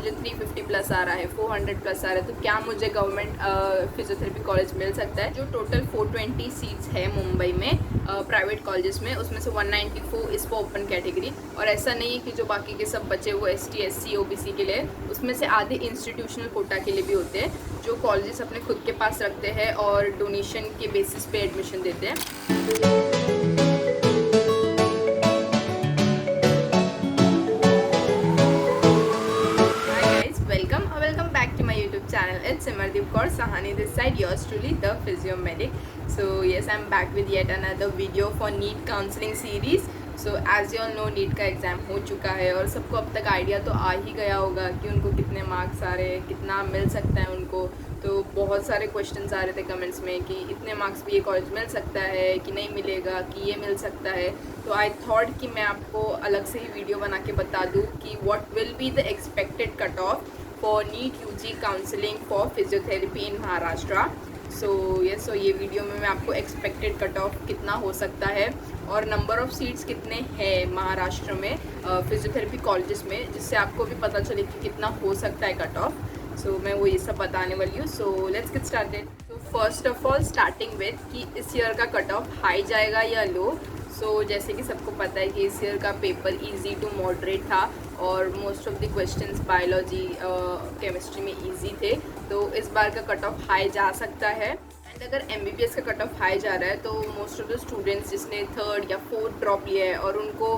मुझे 350 प्लस आ रहा है, 400 प्लस आ रहा है, तो क्या मुझे गवर्नमेंट फिजियोथेरेपी कॉलेज मिल सकता है। जो टोटल 420 सीट्स है मुंबई में प्राइवेट कॉलेजेस में, उसमें से 194 इस फॉर ओपन कैटेगरी। और ऐसा नहीं है कि जो बाकी के सब बचे वो ST SC OBC के लिए, उसमें से आधे इंस्टीट्यूशनल कोटा के लिए भी होते हैं, जो कॉलेजेस अपने खुद के पास रखते हैं और डोनेशन के बेसिस पे एडमिशन देते हैं। Welcome back to my YouTube channel. It's Simardeep Kaur Sahani this side, yours truly, the Physio Medic. So yes, I'm back with yet another video for NEET counseling series. So as you all know, NEET का exam हो चुका है और सबको अब तक idea तो आ ही गया होगा कि उनको कितने मार्क्स आ रहे हैं, कितना मिल सकता है उनको। तो बहुत सारे क्वेश्चंस आ रहे थे कमेंट्स में कि इतने मार्क्स भी ये कॉलेज मिल सकता है कि नहीं मिलेगा, कि ये मिल सकता है। तो आई थॉट कि मैं आपको अलग से ही वीडियो बना के बता दूँ कि what will be the expected cut off for NEET UG counseling for physiotherapy in Maharashtra. So ये वीडियो में मैं आपको एक्सपेक्टेड कट ऑफ कितना हो सकता है और नंबर ऑफ़ सीट्स कितने हैं महाराष्ट्र में फिजियोथेरेपी कॉलेजेस में, जिससे आपको भी पता चले कि कितना हो सकता है कट ऑफ। सो मैं वो ये सब बताने वाली हूँ। So let's get started. तो first of all starting with कि इस ईयर का कट ऑफ हाई जाएगा या लो। सो जैसे कि सबको पता है कि इस ईयर का पेपर इजी टू मॉडरेट था और most of the questions biology chemistry में इजी थे, तो इस बार का कट ऑफ हाई जा सकता है। एंड अगर MBBS का कट ऑफ हाई जा रहा है तो मोस्ट ऑफ द स्टूडेंट्स जिसने 3rd या 4th ड्रॉप लिया है और उनको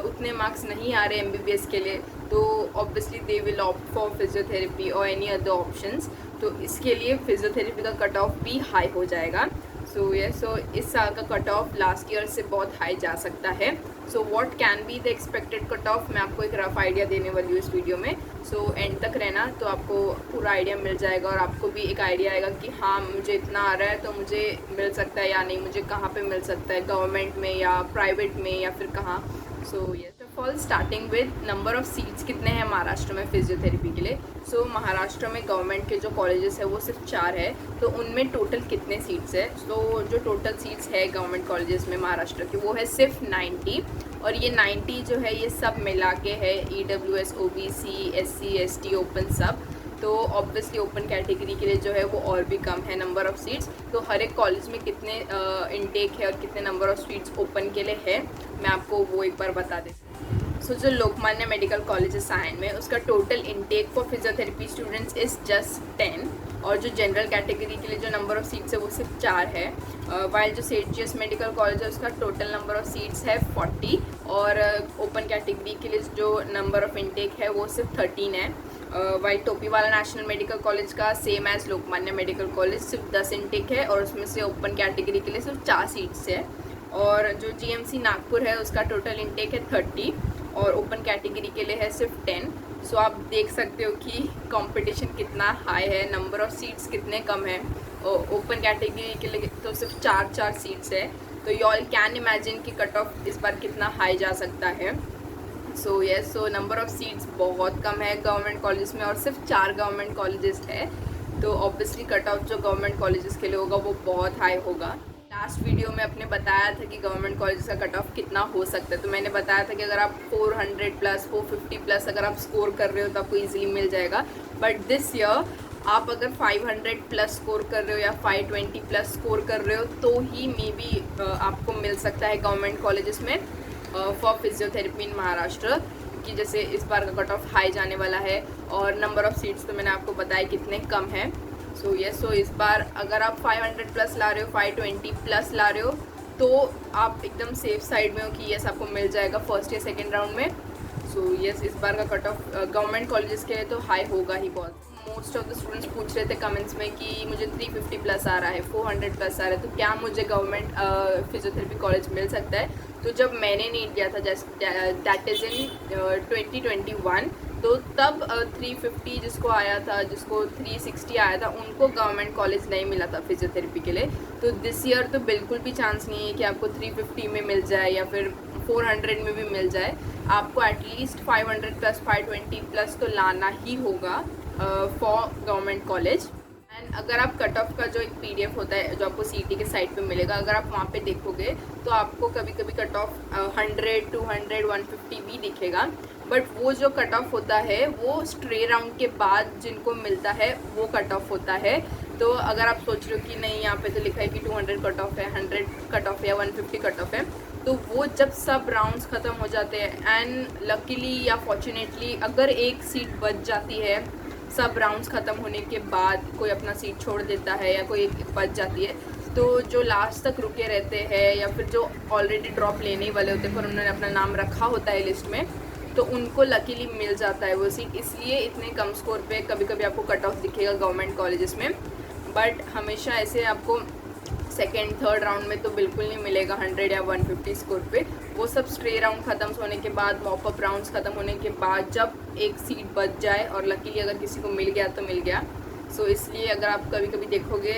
उतने मार्क्स नहीं आ रहे MBBS के लिए, तो obviously they will opt for physiotherapy और एनी अदर ऑप्शंस। तो इसके लिए फिजियोथेरेपी का कट ऑफ भी हाई हो जाएगा। सो इस साल का कट ऑफ लास्ट ईयर से बहुत हाई जा सकता है। So what can be the expected cut off, मैं आपको एक रफ आइडिया देने वाली हूँ इस वीडियो में। सो एंड तक रहना तो आपको पूरा आइडिया मिल जाएगा और आपको भी एक आइडिया आएगा कि हाँ मुझे इतना आ रहा है तो मुझे मिल सकता है या नहीं, मुझे कहाँ पे मिल सकता है, गवर्नमेंट में या प्राइवेट में या फिर कहाँ। So all starting with number of seats कितने हैं महाराष्ट्र में फिजियोथेरेपी के लिए। सो महाराष्ट्र में गवर्नमेंट के जो कॉलेजेस है वो सिर्फ 4 है, तो उनमें टोटल कितने सीट्स है। तो जो टोटल सीट्स है गवर्नमेंट कॉलेजेस में महाराष्ट्र की वो है सिर्फ 90, और ये 90 जो है ये सब मिला के है EWS OBC SC ST open सब। तो ऑब्वियसली ओपन कैटेगरी के लिए जो है वो और भी कम है नंबर ऑफ़ सीट्स। तो हर एक कॉलेज में कितने इनटेक है और कितने नंबर ऑफ़ सीट्स ओपन के लिए है मैं आपको वो एक बार बता देती हूँ। सो जो लोकमान्य मेडिकल कॉलेज है साइन में, उसका total intake for physiotherapy students is just 10, और जो जनरल कैटेगरी के लिए जो नंबर ऑफ़ सीट्स है वो सिर्फ 4 है। वाइल जो CHGS मेडिकल कॉलेज है उसका टोटल नंबर ऑफ़ सीट्स है 40, और ओपन कैटेगरी के लिए जो नंबर ऑफ़ इनटेक है वो सिर्फ 13 है। While Topiwala national medical college का same as Lokmanya medical college सिर्फ 10 इनटेक है, और उसमें से ओपन कैटेगरी के लिए सिर्फ 4 सीट्स है। और जो GMC नागपुर है उसका टोटल इनटेक है 30 और ओपन कैटेगरी के लिए है सिर्फ 10। सो आप देख सकते हो कि कंपटीशन कितना हाई है, नंबर ऑफ़ सीट्स कितने कम है। ओपन कैटेगरी के लिए तो सिर्फ 4 सीट्स है। तो यू ऑल कैन इमेजिन कि कट ऑफ इस बार कितना हाई जा सकता है। सो नंबर ऑफ़ सीट्स बहुत कम है गवर्नमेंट कॉलेज में और सिर्फ 4 गवर्नमेंट कॉलेजेस है, तो ऑब्वियसली कट ऑफ जो गवर्नमेंट कॉलेजेस के लिए होगा वो बहुत हाई होगा। लास्ट वीडियो में अपने बताया था कि गवर्नमेंट कॉलेज का कट ऑफ कितना हो सकता है, तो मैंने बताया था कि अगर आप 400 प्लस 450 प्लस अगर आप स्कोर कर रहे हो तो आपको ईजिली मिल जाएगा। बट दिस ईयर आप अगर 500 प्लस स्कोर कर रहे हो या 520 प्लस स्कोर कर रहे हो तो ही मे बी आपको मिल सकता है गवर्नमेंट कॉलेजेस में फॉर फिजियोथेरेपी इन महाराष्ट्र, कि जैसे इस बार का कट ऑफ हाई जाने वाला है और नंबर ऑफ़ सीट्स तो मैंने आपको बताया कितने कम है। सो इस बार अगर आप 500 प्लस ला रहे हो, 520 प्लस ला रहे हो, तो आप एकदम सेफ साइड में हो कि यस आपको मिल जाएगा फर्स्ट या सेकेंड राउंड में। इस बार का कट ऑफ गवर्नमेंट कॉलेजेस के लिए तो हाई होगा ही बहुत। मोस्ट ऑफ द स्टूडेंट्स पूछ रहे थे कमेंट्स में कि मुझे 350 प्लस आ रहा है, 400 प्लस आ रहा है, तो क्या मुझे गवर्नमेंट फिजियोथेरेपी कॉलेज मिल सकता है। तो जब मैंने नीट दिया था दैट इज़ इन 2021, तो तब 350 जिसको आया था, जिसको 360 आया था, उनको गवर्नमेंट कॉलेज नहीं मिला था फिजियोथेरेपी के लिए। तो दिस ईयर तो बिल्कुल भी चांस नहीं है कि आपको 350 में मिल जाए या फिर 400 में भी मिल जाए। आपको एटलीस्ट 500 प्लस 520 प्लस तो लाना ही होगा फॉर गवर्नमेंट कॉलेज। एंड अगर आप कट ऑफ का जो एक PDF होता है जो आपको CET के साइट पे मिलेगा, अगर आप वहाँ पे देखोगे तो आपको कभी कभी कट ऑफ 100, 200, 150 भी दिखेगा। बट वो जो कट ऑफ होता है वो स्ट्रे राउंड के बाद जिनको मिलता है वो कट ऑफ होता है। तो अगर आप सोच रहे हो कि नहीं यहाँ पे तो लिखा है कि 200 कट ऑफ है, 100 कट ऑफ है या 150 कट ऑफ है, तो वो जब सब राउंड्स ख़त्म हो जाते हैं एंड लकीली या फॉर्चुनेटली अगर एक सीट बच जाती है सब राउंड्स ख़त्म होने के बाद, कोई अपना सीट छोड़ देता है या कोई एक बच जाती है, तो जो लास्ट तक रुके रहते हैं या फिर जो ऑलरेडी ड्रॉप लेने वाले होते हैं पर उन्होंने अपना नाम रखा होता है लिस्ट में, तो उनको लकीली मिल जाता है वो सीट। इसलिए इतने कम स्कोर पे कभी कभी आपको कट ऑफ दिखेगा गवर्नमेंट कॉलेजेस में, बट हमेशा ऐसे आपको सेकेंड थर्ड राउंड में तो बिल्कुल नहीं मिलेगा 100 या 150 स्कोर पे। वो सब स्ट्रे राउंड ख़त्म होने के बाद, मॉप अप राउंड्स ख़त्म होने के बाद जब एक सीट बच जाए और लकीली अगर किसी को मिल गया तो मिल गया। सो इसलिए अगर आप कभी कभी देखोगे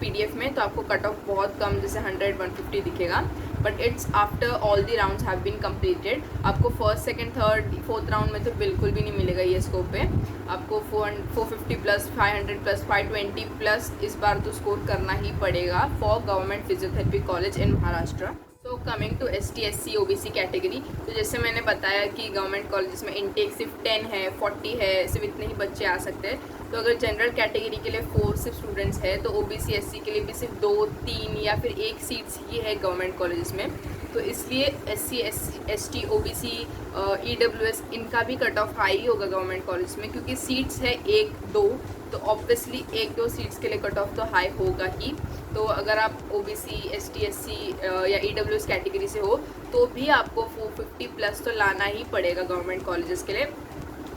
PDF में तो आपको कट ऑफ बहुत कम, जैसे 100 150 दिखेगा, but it's after all the rounds have been completed. आपको first second third fourth round में तो बिल्कुल भी नहीं मिलेगा ये स्कोर पे। आपको 450 प्लस 500 प्लस 520 प्लस इस बार तो स्कोर करना ही पड़ेगा for government physiotherapy college in Maharashtra. तो coming to ST SC OBC category, तो जैसे मैंने बताया कि गवर्नमेंट कॉलेजेस में इनटेक सिर्फ 10 है, 40 है, सिर्फ इतने ही बच्चे आ सकते हैं। तो अगर जनरल कैटेगरी के लिए 4 सिर्फ स्टूडेंट्स है तो OBC SC के लिए भी सिर्फ 2 3 या फिर 1 सीट्स ही है गवर्नमेंट कॉलेजेस में। तो इसलिए SC ST OBC EWS इनका भी कट ऑफ हाई होगा गवर्नमेंट कॉलेज में, क्योंकि सीट्स है 1 2, तो ऑब्वियसली 1 2 सीट्स के लिए कट ऑफ तो हाई होगा ही। तो अगर आप OBC ST SC या EWS कैटेगरी से हो तो भी आपको 450 प्लस तो लाना ही पड़ेगा गवर्नमेंट कॉलेजेस के लिए,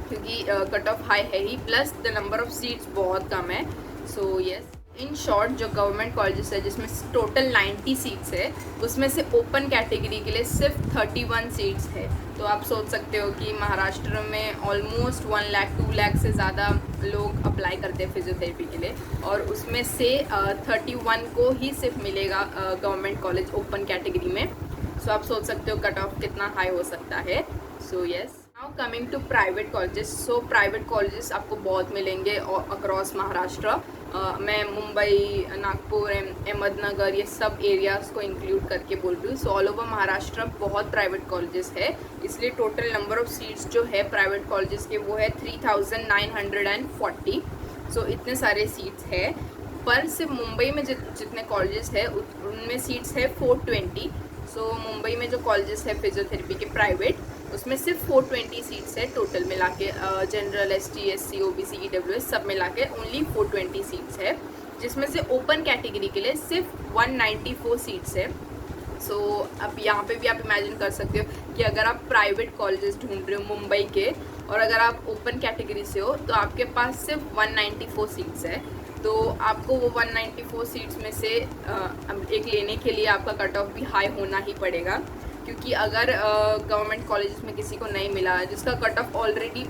क्योंकि कट ऑफ हाई है ही, plus the number of seats बहुत कम है। सो यस, इन शॉर्ट जो गवर्नमेंट कॉलेजेस है जिसमें टोटल 90 सीट्स है, उसमें से ओपन कैटेगरी के लिए सिर्फ 31 सीट्स है। तो आप सोच सकते हो कि महाराष्ट्र में ऑलमोस्ट 1 लाख 2 लाख से ज़्यादा लोग अप्लाई करते हैं फिजियोथेरेपी के लिए, और उसमें से 31 को ही सिर्फ मिलेगा गवर्नमेंट कॉलेज ओपन कैटेगरी में। सो आप सोच सकते हो कट ऑफ कितना हाई हो सकता है। So yes, now coming to private colleges. So private colleges आपको बहुत मिलेंगे अक्रॉस महाराष्ट्र। मैं मुंबई, नागपुर, अहमदनगर ये सब एरियाज़ को इंक्लूड करके बोल रही हूँ। सो ऑल ओवर महाराष्ट्र बहुत प्राइवेट कॉलेजेस है, इसलिए टोटल नंबर ऑफ़ सीट्स जो है प्राइवेट कॉलेजेस के वो है 3940। सो इतने सारे सीट्स है, पर सिर्फ मुंबई में जितने कॉलेजेस है उनमें सीट्स है 420। सो मुंबई में जो कॉलेजेस है फिजियोथेरेपी के प्राइवेट, उसमें सिर्फ 420 सीट्स है टोटल मिला के, general ST SC OBC EWS सब मिला के ओनली 420 सीट्स है, जिसमें से ओपन कैटेगरी के लिए सिर्फ 194 सीट्स है। सो अब यहाँ पे भी आप इमेजिन कर सकते हो कि अगर आप प्राइवेट कॉलेजेस ढूंढ रहे हो मुंबई के, और अगर आप ओपन कैटेगरी से हो तो आपके पास सिर्फ 194 सीट्स है। तो आपको वो 194 सीट्स में से एक लेने के लिए आपका कट ऑफ भी हाई होना ही पड़ेगा, क्योंकि अगर गवर्नमेंट कॉलेजेस में किसी को नहीं मिला जिसका कट ऑफ ऑलरेडी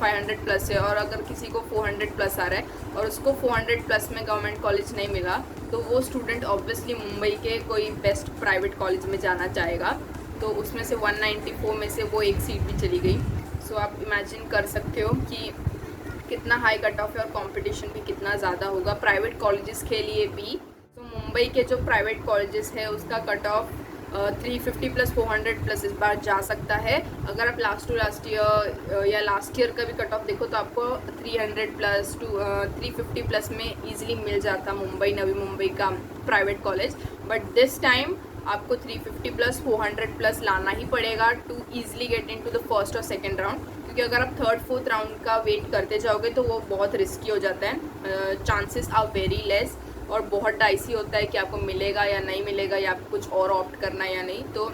500 प्लस है, और अगर किसी को 400 प्लस आ रहा है और उसको 400 प्लस में गवर्नमेंट कॉलेज नहीं मिला, तो वो स्टूडेंट ऑब्वियसली मुंबई के कोई बेस्ट प्राइवेट कॉलेज में जाना चाहेगा। तो उसमें से 194 में से वो एक सीट भी चली गई। सो आप इमेजिन कर सकते हो कि कितना हाई कट ऑफ है और कंपटीशन भी कितना ज़्यादा होगा प्राइवेट कॉलेजेस के लिए भी। तो मुंबई के जो प्राइवेट कॉलेजेस है उसका कट ऑफ 350 प्लस 400 प्लस इस बार जा सकता है। अगर आप लास्ट टू लास्ट ईयर या लास्ट ईयर का भी कट ऑफ देखो तो आपको 300 प्लस टू 350 प्लस में ईजिली मिल जाता मुंबई, नवी मुंबई का private college. But this time आपको 350 प्लस 400 प्लस लाना ही पड़ेगा to easily get into the first और सेकेंड राउंड, क्योंकि अगर आप थर्ड फोर्थ राउंड का वेट करते जाओगे तो वो बहुत रिस्की हो जाता है, चांसेस आर वेरी लेस, और बहुत डाइसी होता है कि आपको मिलेगा या नहीं मिलेगा, या आपको कुछ और ऑप्ट करना है या नहीं। तो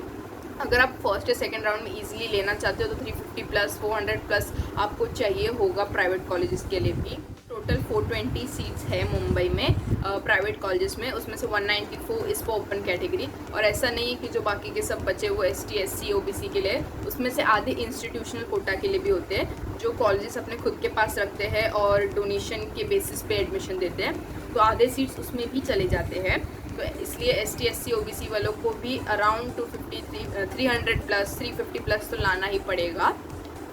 अगर आप फर्स्ट या सेकेंड राउंड में ईजिली लेना चाहते हो तो 350 प्लस 400 प्लस आपको चाहिए होगा प्राइवेट कॉलेजेस के लिए भी। टोटल 420 सीट्स है मुंबई में प्राइवेट कॉलेजेस में, उसमें से 194 इस पर ओपन कैटेगरी। और ऐसा नहीं है कि जो बाकी के सब बचे वो ST SC OBC के लिए, उसमें से आधे इंस्टीट्यूशनल कोटा के लिए भी होते हैं जो कॉलेजेस अपने खुद के पास रखते हैं और डोनेशन के बेसिस पे एडमिशन देते हैं, तो आधे सीट्स उसमें भी चले जाते हैं। तो इसलिए ST SC OBC वालों को भी अराउंड 300 प्लस 350 प्लस तो लाना ही पड़ेगा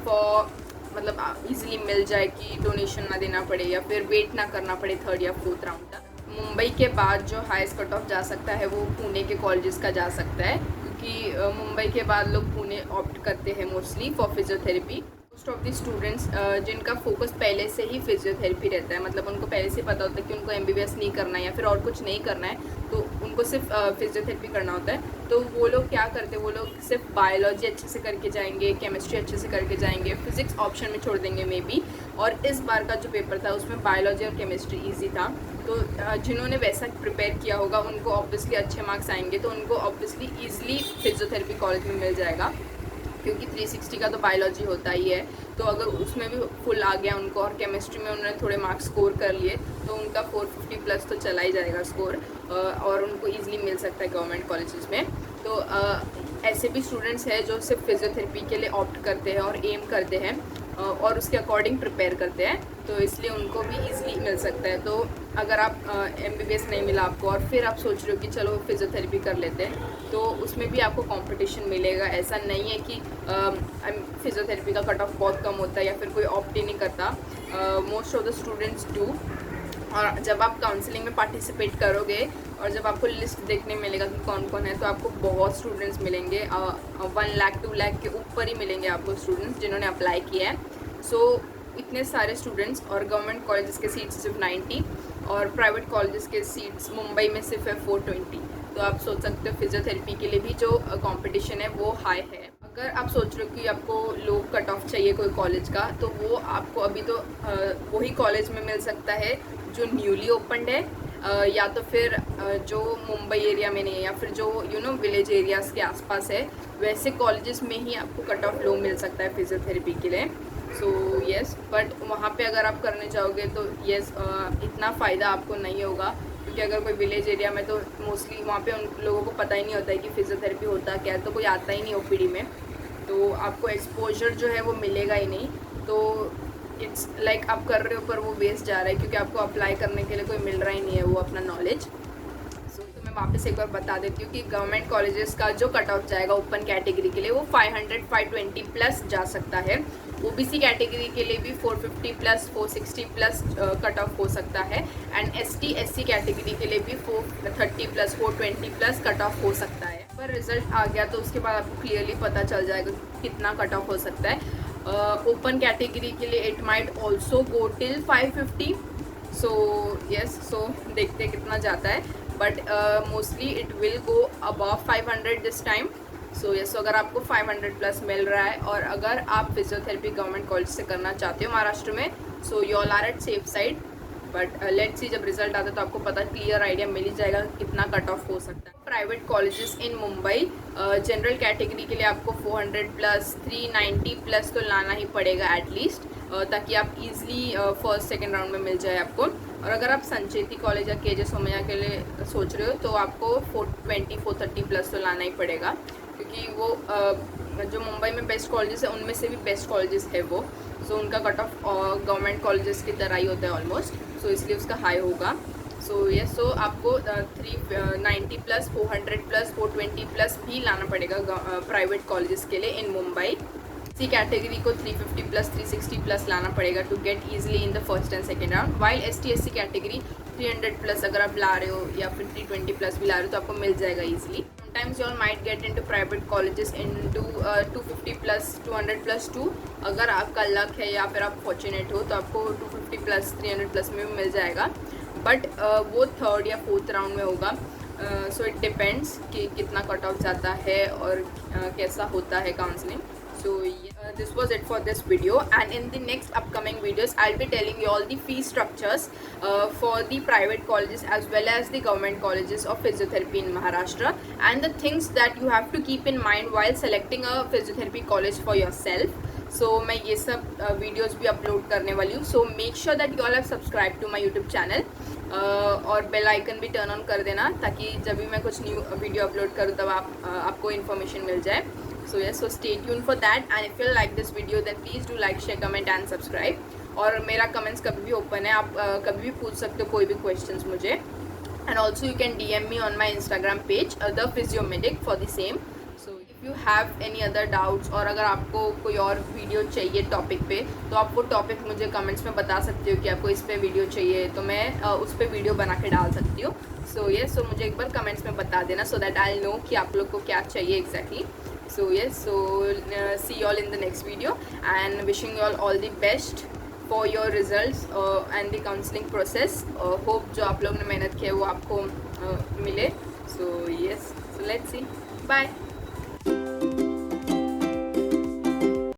फॉर, मतलब ईजिली मिल जाए कि डोनेशन ना देना पड़े या फिर वेट ना करना पड़े थर्ड या फोर्थ राउंड तक। मुंबई के बाद जो हाईएस्ट कट ऑफ जा सकता है वो पुणे के कॉलेजेस का जा सकता है, क्योंकि मुंबई के बाद लोग पुणे ऑप्ट करते हैं mostly for physiotherapy. Most of the students जिनका फोकस पहले से ही फिजियोथेरेपी रहता है, मतलब उनको पहले से पता होता है कि उनको एमबीबीएस नहीं करना है या फिर और कुछ नहीं करना है, तो उनको सिर्फ फिजियोथेरेपी करना होता है। तो वो लोग क्या करते हैं, वो लोग सिर्फ बायोलॉजी अच्छे से करके जाएंगे, केमिस्ट्री अच्छे से करके जाएंगे, फिजिक्स ऑप्शन में छोड़ देंगे मे बी। और इस बार का जो पेपर था उसमें बायोलॉजी और केमिस्ट्री ईजी था, तो जिन्होंने वैसा प्रिपेयर किया होगा उनको ऑब्वियसली अच्छे मार्क्स आएंगे, तो उनको ऑब्वियसली ईजिली फिजियोथेरेपी कॉलेज में मिल जाएगा, क्योंकि 360 का तो बायोलॉजी होता ही है। तो अगर उसमें भी फुल आ गया उनको और केमिस्ट्री में उन्होंने थोड़े मार्क्स स्कोर कर लिए, तो उनका 450 प्लस तो चला ही जाएगा स्कोर, और उनको ईजिली मिल सकता है गवर्नमेंट कॉलेजेस में। तो ऐसे भी स्टूडेंट्स हैं जो सिर्फ फिजियोथेरेपी के लिए ऑप्ट करते हैं और एम करते हैं और उसके अकॉर्डिंग प्रिपेयर करते हैं, तो इसलिए उनको भी ईजिली मिल सकता है। तो अगर आप एमबीबीएस नहीं मिला आपको और फिर आप सोच रहे हो कि चलो फिजियोथेरेपी कर लेते हैं, तो उसमें भी आपको कंपटीशन मिलेगा। ऐसा नहीं है कि फिजियोथेरेपी का कट ऑफ बहुत कम होता है या फिर कोई ऑप्ट ही नहीं करता, most of the students do. और जब आप काउंसलिंग में पार्टिसिपेट करोगे और जब आपको लिस्ट देखने मिलेगा कि कौन कौन है, तो आपको बहुत स्टूडेंट्स मिलेंगे, 1 लाख 2 लाख के ऊपर ही मिलेंगे आपको स्टूडेंट्स जिन्होंने अप्लाई किया है। सो इतने सारे स्टूडेंट्स, और गवर्नमेंट कॉलेजेस के सीट्स सिर्फ 90 और प्राइवेट कॉलेजेस के सीट्स मुंबई में सिर्फ है 420। तो आप सोच सकते हो फिजियोथेरेपी के लिए भी जो कंपटीशन है वो हाई है। अगर आप सोच रहे हो कि आपको लो कट ऑफ चाहिए कोई कॉलेज का, तो वो आपको अभी तो वही कॉलेज में मिल सकता है जो न्यूली ओपनड है, या तो फिर जो मुंबई एरिया में नहीं है, या फिर जो विलेज एरियाज़ के आसपास है, वैसे कॉलेजेस में ही आपको कट ऑफ लो मिल सकता है फिजियोथेरेपी के लिए। सो येस, बट वहाँ पे अगर आप करने जाओगे तो येस इतना फ़ायदा आपको नहीं होगा, क्योंकि अगर कोई विलेज एरिया में तो मोस्टली वहाँ पे उन लोगों को पता ही नहीं होता है कि फिजियोथेरेपी होता क्या है, तो कोई आता ही नहीं ओपीडी में, तो आपको एक्सपोजर जो है वो मिलेगा ही नहीं। तो इट्स लाइक आप कर रहे हो पर वो वेस्ट जा रहा है, क्योंकि आपको अप्लाई करने के लिए कोई मिल रहा ही नहीं है वो अपना नॉलेज। तो मैं वापस एक बार बता देती हूँ कि गवर्नमेंट कॉलेजेस का जो कट ऑफ जाएगा ओपन कैटेगरी के लिए वो 500 520 प्लस जा सकता है। ओबीसी कैटेगरी के लिए भी 450 प्लस 460 प्लस कट ऑफ हो सकता है, एंड एसटी एससी कैटेगरी के लिए भी 430 प्लस 420 प्लस कट ऑफ हो सकता है। पर रिजल्ट आ गया तो उसके बाद आपको क्लियरली पता चल जाएगा कितना कट ऑफ हो सकता है। ओपन कैटेगरी के लिए it might also go till 550। So yes, so देखते हैं कितना जाता है, but mostly it will go above 500 this time. So yes, अगर आपको 500 प्लस मिल रहा है और अगर आप फिजियोथेरेपी गवर्नमेंट कॉलेज से करना चाहते हो महाराष्ट्र में, so you all are at safe side. But let's see, जब रिजल्ट आता है तो आपको पता क्लियर आइडिया मिल ही जाएगा कितना कट ऑफ हो सकता है। Private colleges in Mumbai general category के लिए आपको 400 प्लस 390 प्लस तो लाना ही पड़ेगा एटलीस्ट, ताकि आप इजीली फर्स्ट सेकेंड राउंड में मिल जाए आपको। और अगर आप संचेती कॉलेज या केजे सोमैया के लिए सोच रहे हो तो आपको 420 430 प्लस तो लाना ही पड़ेगा, क्योंकि वो जो मुंबई में बेस्ट कॉलेजेस है उनमें से भी बेस्ट कॉलेजेस है वो। सो उनका कट ऑफ गवर्नमेंट कॉलेजेस की तरह ही होता है ऑलमोस्ट, सो इसलिए उसका हाई होगा। सो यस, सो आपको 390 प्लस 400 प्लस 420 प्लस भी लाना पड़ेगा प्राइवेट कॉलेजेस के लिए इन मुंबई। सी कैटेगरी को 350 प्लस 360 प्लस लाना पड़ेगा to get easily in the first and second round, while ST SC category 300 plus अगर आप ला रहे हो या फिर 320 प्लस भी ला रहे हो तो आपको मिल जाएगा easily. Sometimes you all might get into private colleges into 250 plus 200 plus 2। अगर आपका लक है या फिर आप फॉर्चुनेट हो तो आपको 250 प्लस 300 प्लस में भी मिल जाएगा, बट वो थर्ड या फोर्थ राउंड में होगा। सो इट डिपेंड्स कि कितना कट ऑफ जाता है और कैसा होता है counselling. So this was it for this video, and in the next upcoming videos I'll be telling you all the fee structures for the private colleges as well as the government colleges of physiotherapy in Maharashtra, and the things that you have to keep in mind while selecting a physiotherapy college for yourself. So मैं ये सब videos भी upload करने वाली हूँ, so make sure that you all have subscribed to my YouTube channel और bell icon भी turn on कर देना, ताकि जब भी मैं कुछ न्यू वीडियो अपलोड करूँ तब आपको इन्फॉर्मेशन मिल जाए। So yes, so stay tuned for that, and if you like this video then please do like, share, comment and subscribe. और मेरा कमेंट्स कभी भी ओपन है, आप कभी भी पूछ सकते हो कोई भी क्वेश्चंस मुझे, and also you can DM me on my Instagram page the Physiomedic for the same. So if you have any other doubts, और अगर आपको कोई और वीडियो चाहिए टॉपिक पे तो आप वो टॉपिक मुझे कमेंट्स में बता सकते हो कि आपको इस पर वीडियो चाहिए, तो मैं उस पर वीडियो बना के डाल सकती हूँ। सो येस, सो मुझे एक बार कमेंट्स में बता देना, सो दैट आई नो कि आप लोग को क्या चाहिए exactly. So yes, so see you all in the next video and wishing you all the best for your results and the counseling process. Hope जो आप लोग ने मेहनत की है वो आपको मिले. So yes, so let's see. Bye.